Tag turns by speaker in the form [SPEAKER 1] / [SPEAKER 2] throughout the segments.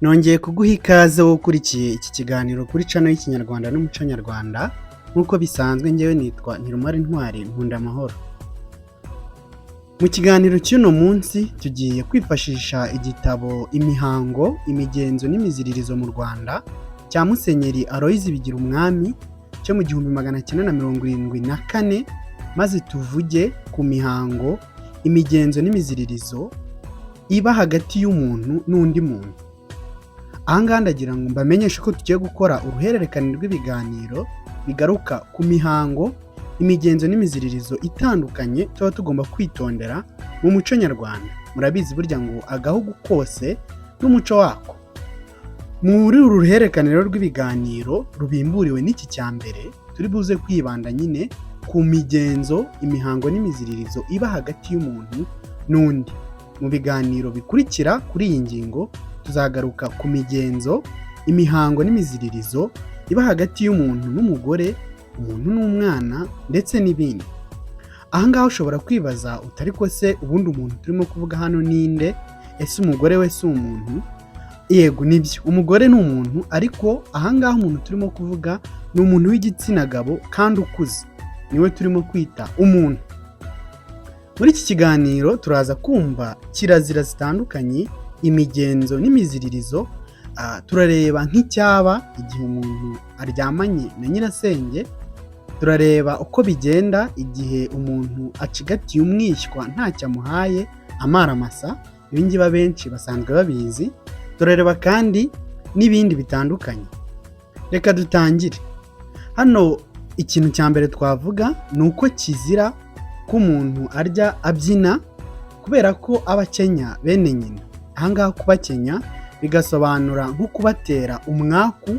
[SPEAKER 1] Nongeye kuguha ikaze wowe ukurikiye iki kiganiro kuri channel y'Ikinyarwanda n'umuco nyarwanda. Nk'uko bisanzwe njyewe nitwa Ntirumara Intwari nkunda amahoro. Mu kiganiro cy'uno munsi tugiye kwifashisha igitabo Imihango, Imigenzo n'Imiziririzo mu Rwanda cya Musenyeri Aloys Bigirumwami cyo mu 1974, maze tuvuge ku mihango, imigenzo n'imiziririzo iba hagati y'umuntu n'undi muntu. Ahangaha ndagira ngo mbamenyeshe ko tugiye gukora uruhererekane rw'ibiganiro bigaruka ku mihango, imigenzo n'imiziririzo itandukanye tuba tugomba kwitondera mu muco nyarwanda. Murabizi burya ngo agahugu kose n'umuco wako. Muri uru ruhererekane rw'ibiganiro rubimburiwe n'iki cya mbere, turi buze kwibanda nyine ku migenzo, imihango n'imiziririzo iba hagati y'umuntu n'undi. Mu biganiro bikurikira kuri iyi ngingo tuzagaruka ku migenzo, imihango n'imiziririzo iba hagati y'umuntu n'umugore, umuntu n'umwana ndetse n'ibindi. Ahangaha ushobora kwibaza utari ko se ubundi umuntu turimo kuvuga hano ninde? Ese umugore we si umuntu? Yego nibyo, umugore ni umuntu, ariko ahangaha umuntu turimo kuvuga ni umuntu w'igitsina gabo kandi ukuze, niwe turimo kwita umuntu. Muri iki kiganiro turaza kumva kirazira zitandukanye, imigenzo n'imiziririzo. Turareba nk'icyaba igihe umuntu aryamanye na nyirasenge, turareba uko bigenda igihe umuntu acigatiye umwishywa ntacyo amuhaye amaramasa, ibingibi abenshi basanzwe babizi. Turareba kandi n'ibindi bitandukanye. Reka dutangire. Hano ikintu cya mbere twavuga ni uko kizira ko umuntu arya abyina, kubera ko aba akenya bene nyina. Ahangaha kubakenya bigasobanura nko kubatera umwaku,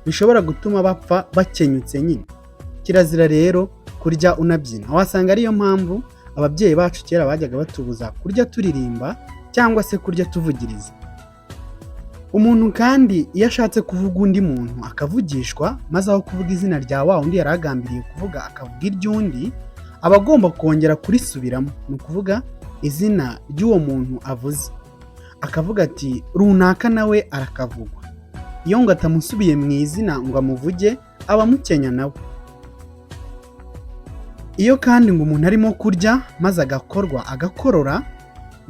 [SPEAKER 1] bishobora gutuma bapfa bakenyutse nyine. Kirazira rero kurya unabyina. Wasanga ariyo mpamvu ababyeyi bacu kera bajyaga batubuza kurya turirimba cyangwa se kurya tuvugiriza. Umuntu kandi iyo ashatse kuvuga undi muntu akavugishwa, maze aho kuvuga izina rya wa undi yari agambiriye kuvuga akavuga iry'undi, aba agomba kongera kurisubiramo. Ni ukuvuga izina ry'uwo muntu avuze, akavuga ati runaka nawe arakavugwa. Iyo ngo atamusubiye mu izina ngo amuvuge, aba amukenya nawe. Iyo kandi ngo umuntu arimo kurya maze agakorora,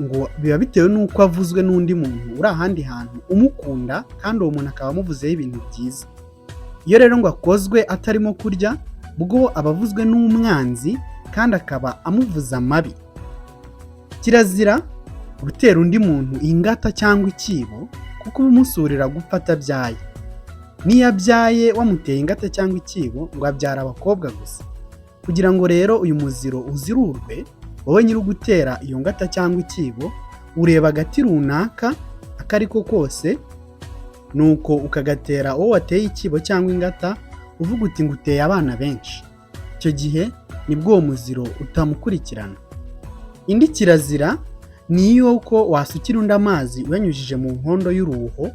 [SPEAKER 1] ngo biba bitewe n'uko avuzwe n'undi muntu uri ahandi hantu umukunda, kandi uwo muntu akaba amuvuzeho ibintu byiza. Iyo rero ngo akozwe atarimo kurya, bwo aba avuzwe n'umwanzi kandi akaba amuvuza amabi. Kirazira gutera undi muntu ingata cyangwa ikibo, kuko uba umusurira gupfa atabyaye. N'iyo abyaye wamuteye ingata cyangwa ikibo, ngo abyara abakobwa gusa. Kugira ngo rero uyu muziro uzirurwe, wowe nyiri ugutera iyo ngata cyangwa ikibo, ureba agati runaka ako ari ko kose, nuko ukagatera uwo wateye ikibo cyangwa ingata, uvuga uti nguteye abana benshi. Icyo gihe nibwo uwo muziro utamukurikirana. Indi kirazira ni yuko wasukira undi amazi uyanyujije mu nkondo y'uruho,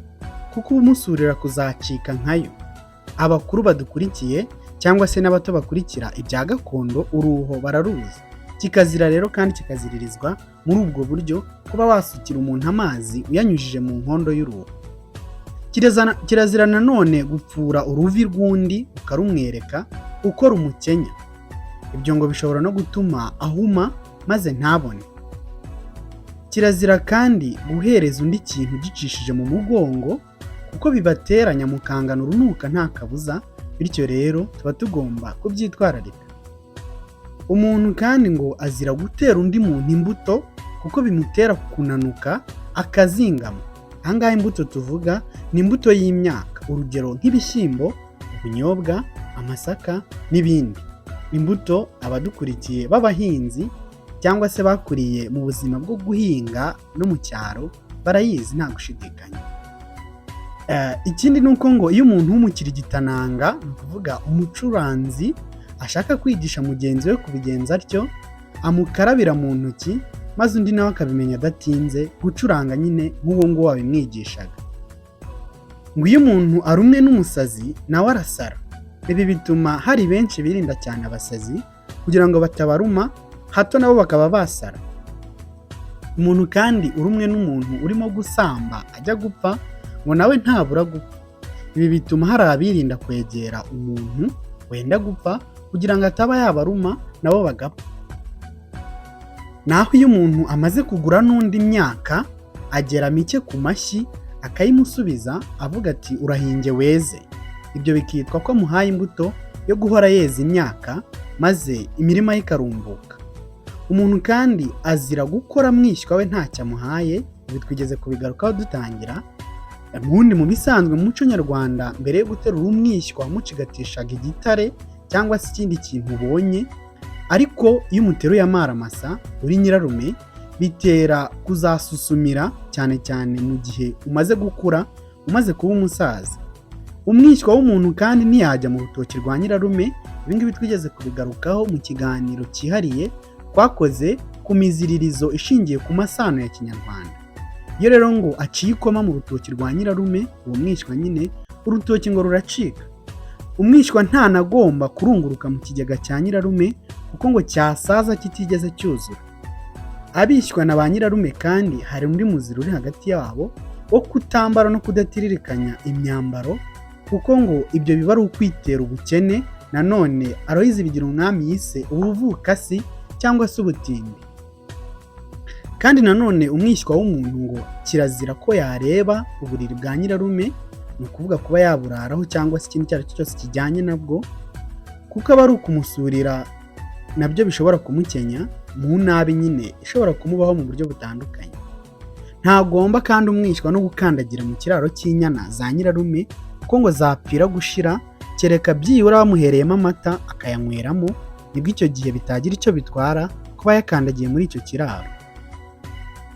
[SPEAKER 1] kuko uba umusurira kuzacika nkayo. Abakuru badukurikiye cyangwa se n'abato bakurikira ibya gakondo, uruho bararuzi. Kikazira rero kandi kikaziririzwa muri ubwo buryo, kuba wasukira umuntu amazi uyanyujije mu nkondo y'uruho. Kirazira nanone gupfura uruvi rw'undi ukarumwereka uko rumukenya. Ibyo ngo bishobora no gutuma ahuma maze ntabone. Kirazira kandi guhereza undi ikintu gicishije mu mugongo, kuko bibateranya mukangana urunuka nta kabuza, bityo rero tuba tugomba kubyitwararika. Umuntu kandi ngo azira gutera undi muntu imbuto, kuko bimutera kunanuka akazingama. Ahangaha imbuto tuvuga ni imbuto y'imyaka, urugero nk'ibishyimbo, ubunyobwa, amasaka n'ibindi. Imbuto abadukurikiye b'abahinzi cyangwa se bakuriye mu buzima bwo guhinga no mu cyaro barayizi nta gushidikanya. Ikindi ni uko ngo iyo umuntu w'umukirigitananga, ni ukuvuga umucuranzi, ashaka kwigisha mugenzi we kubigenza atyo, amukarabira mu ntoki, maze undi nawe akabimenya adatinze gucuranga nyine nk'uwo nguwo wabimwigishaga. Ngo iyo umuntu arumwe n'umusazi nawe arasara. Ibi bituma hari benshi birinda cyane abasazi kugira ngo batabaruma, hato nabo bakaba basara. Umuntu kandi urumwe n'umuntu urimo gusamba ajya gupfa, ngo nawe ntabura gupfa. Ibi bituma hari abirinda kwegera umuntu wenda gupfa kugira ngo ataba yabaruma nabo bagapfa. Naho iyo umuntu amaze kugura n'undi imyaka agera mike ku mashyi akayimusubiza avuga ati urahinge weze, ibyo bikitwa ko amuhaye imbuto yo guhora yeza imyaka maze imirima ye ikarumbuka. Umuntu kandi azira gukora mwishywa we ntacyo amuhaye, ibi twigeze kubigarukaho dutangira. Ubundi mu bisanzwe mu muco nyarwanda mbere yo guterura umwishywa wamucigatishaga igitare cyangwa se ikindi kintu ubonye, ariko iyo umuteruye amaramasa uri nyirarume bitera kuzasusumira cyane cyane mu gihe umaze gukura, umaze kuba umusaza. Umwishywa w'umuntu kandi ntiyajya mu rutoki rwa nyirarume, ibingibi twigeze kubigarukaho mu kiganiro cyihariye twakoze ku miziririzo ishingiye ku masano ya kinyarwanda. Iyo rero ngo aciye ikoma mu rutoki rwa nyirarume, uwo mwishywa nyine urutoki ngo ruracika. Umwishywa ntanagomba kurunguruka mu kigega cya nyirarume kuko ngo cyasaza kitigeze cyuzura. Abishywa na ba nyirarume kandi hari undi muziro uri hagati yabo wo kutambara no kudatiririkanya imyambaro, kuko ngo ibyo biba ari ukwitera ubukene. Nanone Aloyizi Bigirumwami yise ubuvukasi cyangwa se ubutindi. Kandi nanone umwishywa w'umuntu ngo kirazira ko yareba uburiri bwa nyirarume, ni ukuvuga kuba yaburaraho cyangwa se ikindi icyo ari cyo cyose kijyanye nabwo, kuko aba ari ukumusurira, nabyo bishobora kumukenya mu nabi nyine ishobora kumubaho mu buryo butandukanye. Ntagomba kandi umwishywa no gukandagira mu kiraro cy'inyana za nyirarume kuko ngo zapfira gushira, kereka byibura bamuhereyemo amata akayanyweramo, nibwo icyo gihe bitagira icyo bitwara kuba yakandagiye muri icyo kiraro.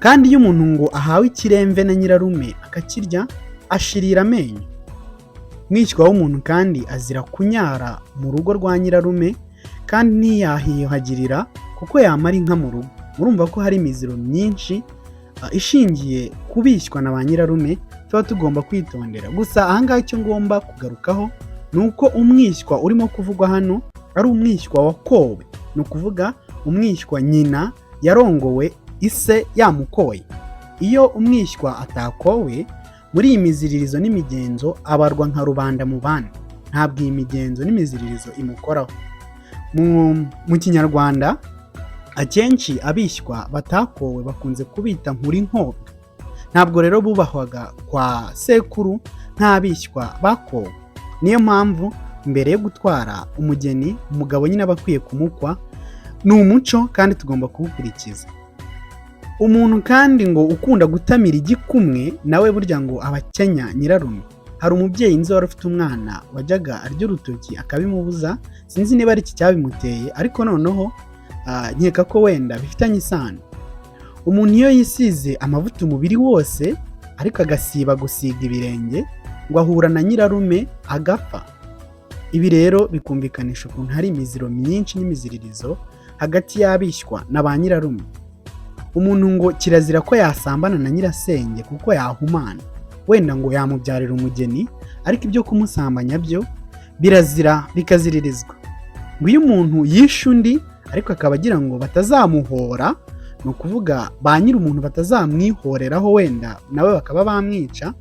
[SPEAKER 1] Kandi iyo umuntu ngo ahawe ikiremve na nyirarume akakirya ashirira amenyo. Mwishywa w'umuntu kandi azira kunyara mu rugo rwa nyirarume kandi ntiyahiyuhagirira kuko yamara inka mu rugo. Murumva ko hari imiziro myinshi ishingiye kubishywa na ba nyirarume tuba tugomba kwitondera. Gusa ahangaha icyo ngomba kugarukaho ni uko umwishywa urimo kuvugwa hano ari umwishywa wakowe, ni ukuvuga umwishywa nyina yarongowe ise yamukoye. Iyo umwishywa atakowe muri iyi miziririzo n'imigenzo abarwa nka rubanda mu bandi, ntabwo iyi migenzo n'imiziririzo imukoraho. Mu kinyarwanda akenshi abishywa batakowe bakunze kubita nkurinkobwa. Ntabwo rero bubahwaga kwa sekuru nk'abishywa bakowe. Niyo mpamvu mbere yo gutwara umugeni umugabo nyine aba akwiye kumukwa. Ni umuco kandi tugomba kuwukurikiza. Umuntu kandi ngo ukunda gutamira igikumwe nawe burya ngo abakenya nyirarume. Hari umubyeyi nzi wari ufite umwana wajyaga arya urutoki akabimubuza, sinzi niba ari iki cyabimuteye, ariko noneho nkeka ko wenda bifitanye isano. Umuntu iyo yisize amavuta umubiri wose ariko agasiba gusiga ibirenge ngo ahura na nyirarume agapfa. Ibi rero bikumvikanisha ukuntu hari imiziro myinshi n'imiziririzo hagati y'abishywa na ba nyirarume. Umuntu ngo kirazira ko yasambana na nyirasenge kuko yahumana, wenda ngo yamubyarira umugeni, ariko ibyo kumusambanya byo birazira bikaziririzwa. Ngo iyo umuntu yishe undi ariko akaba agira ngo batazamuhora, ni ukuvuga ba nyir'umuntu batazamwihoreraho wenda nawe bakaba bamwica,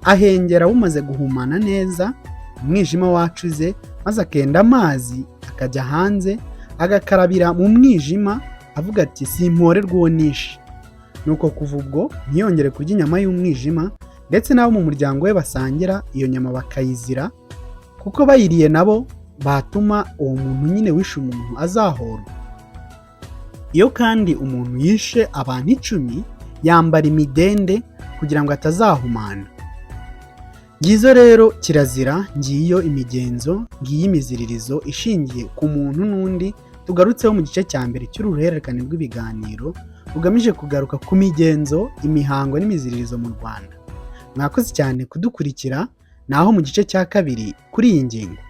[SPEAKER 1] ahengera bumaze guhumana neza, umwijima wacuze, maze akenda amazi akajya hanze agakarabira mu mwijima avuga ati simporerwa uwo nishe. Nuko kuva ubwo ntiyongere kurya inyama y'umwijima, ndetse n'abo mu muryango we basangira iyo nyama bakayizira, kuko bayiriye nabo batuma uwo muntu nyine wishe umuntu azahorwa. Iyo kandi umuntu yishe abantu 10 yambara imidende kugira ngo atazahumana. Ngizo rero kirazira, ngiyo imigenzo, ngiyo imiziririzo ishingiye ku muntu n'undi tugarutseho mu gice cya mbere cy'uruhererekane rw'ibiganiro rugamije kugaruka ku migenzo, imihango n'imiziririzo mu Rwanda. Mwakoze cyane kudukurikira, naho mu gice cya kabiri kuri iyi ngingo.